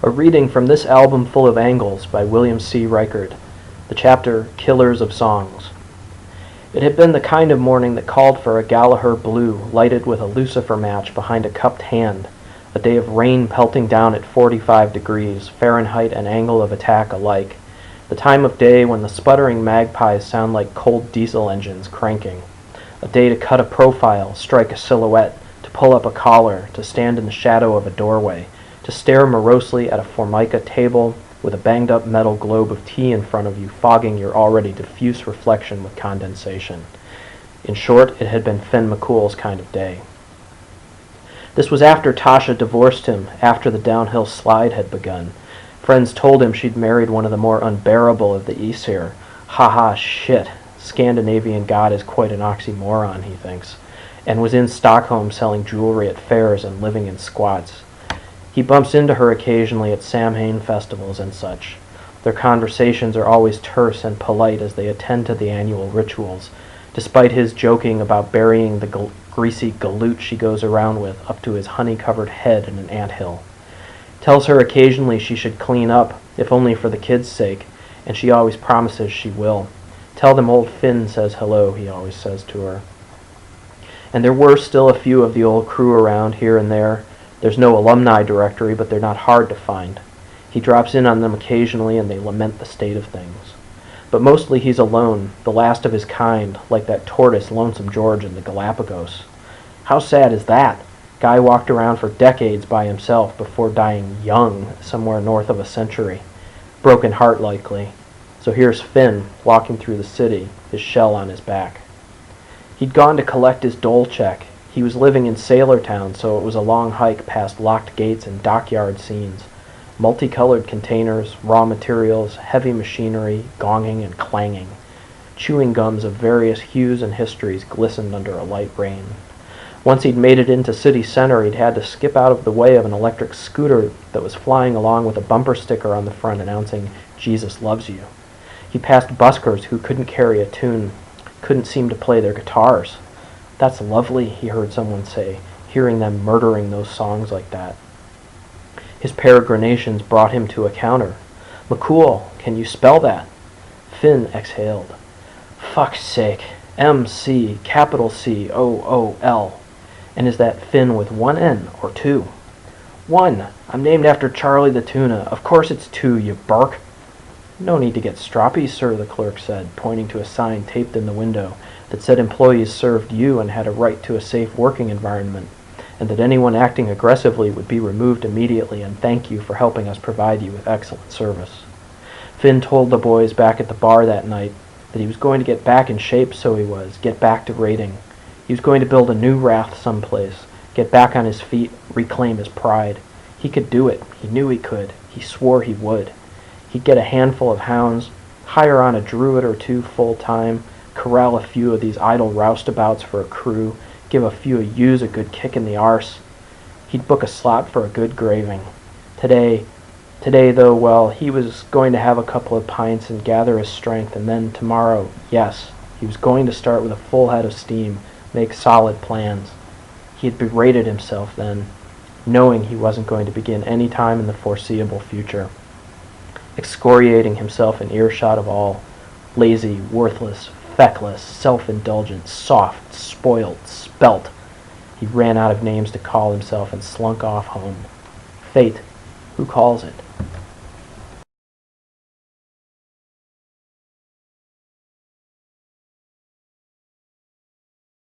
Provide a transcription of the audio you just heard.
A reading from this album full of angles by William C. Reichard, the chapter Killers of Songs. It had been the kind of morning that called for a Gallagher blue lighted with a lucifer match behind a cupped hand, a day of rain pelting down at 45 degrees, Fahrenheit and angle of attack alike, the time of day when the sputtering magpies sound like cold diesel engines cranking, a day to cut a profile, strike a silhouette, to pull up a collar, to stand in the shadow of a doorway, to stare morosely at a formica table with a banged-up metal globe of tea in front of you, fogging your already diffuse reflection with condensation. In short, it had been Finn McCool's kind of day. This was after Tasha divorced him, after the downhill slide had begun. Friends told him she'd married one of the more unbearable of the Aesir. Ha shit. Scandinavian god is quite an oxymoron, he thinks, and was in Stockholm selling jewelry at fairs and living in squats. He bumps into her occasionally at Samhain festivals and such. Their conversations are always terse and polite as they attend to the annual rituals, despite his joking about burying the greasy galoot she goes around with up to his honey-covered head in an anthill. Tells her occasionally she should clean up, if only for the kids' sake, and she always promises she will. Tell them old Finn says hello, he always says to her. And there were still a few of the old crew around here and there. There's no alumni directory, but they're not hard to find. He drops in on them occasionally, and they lament the state of things. But mostly he's alone, the last of his kind, like that tortoise Lonesome George in the Galapagos. How sad is that? Guy walked around for decades by himself before dying young, somewhere north of a century. Broken heart, likely. So here's Finn, walking through the city, his shell on his back. He'd gone to collect his dole check. He was living in Sailortown, so it was a long hike past locked gates and dockyard scenes. Multicolored containers, raw materials, heavy machinery, gonging and clanging. Chewing gums of various hues and histories glistened under a light rain. Once he'd made it into city center, he'd had to skip out of the way of an electric scooter that was flying along with a bumper sticker on the front announcing, "Jesus loves you." He passed buskers who couldn't carry a tune, couldn't seem to play their guitars. "That's lovely," he heard someone say, hearing them murdering those songs like that. His peregrinations brought him to a counter. "McCool, can you spell that?" Finn exhaled. "Fuck's sake. M-C, capital C-O-O-L. And is that Finn with one N or two?" "One. I'm named after Charlie the Tuna. Of course it's two, you bark." "No need to get stroppy, sir," the clerk said, pointing to a sign taped in the window that said employees served you and had a right to a safe working environment, and that anyone acting aggressively would be removed immediately, and thank you for helping us provide you with excellent service. Finn told the boys back at the bar that night that he was going to get back in shape, so he was, get back to raiding. He was going to build a new raft someplace, get back on his feet, reclaim his pride. He could do it. He knew he could. He swore he would. He'd get a handful of hounds, hire on a druid or two full-time, corral a few of these idle roustabouts for a crew, give a few of yous a good kick in the arse. He'd book a slot for a good graving. Today though, well, he was going to have a couple of pints and gather his strength, and then tomorrow, yes, he was going to start with a full head of steam, make solid plans. He had berated himself then, knowing he wasn't going to begin any time in the foreseeable future. Excoriating himself in earshot of all, lazy, worthless, feckless, self-indulgent, soft, spoiled, spelt. He ran out of names to call himself and slunk off home. Fate, who calls it?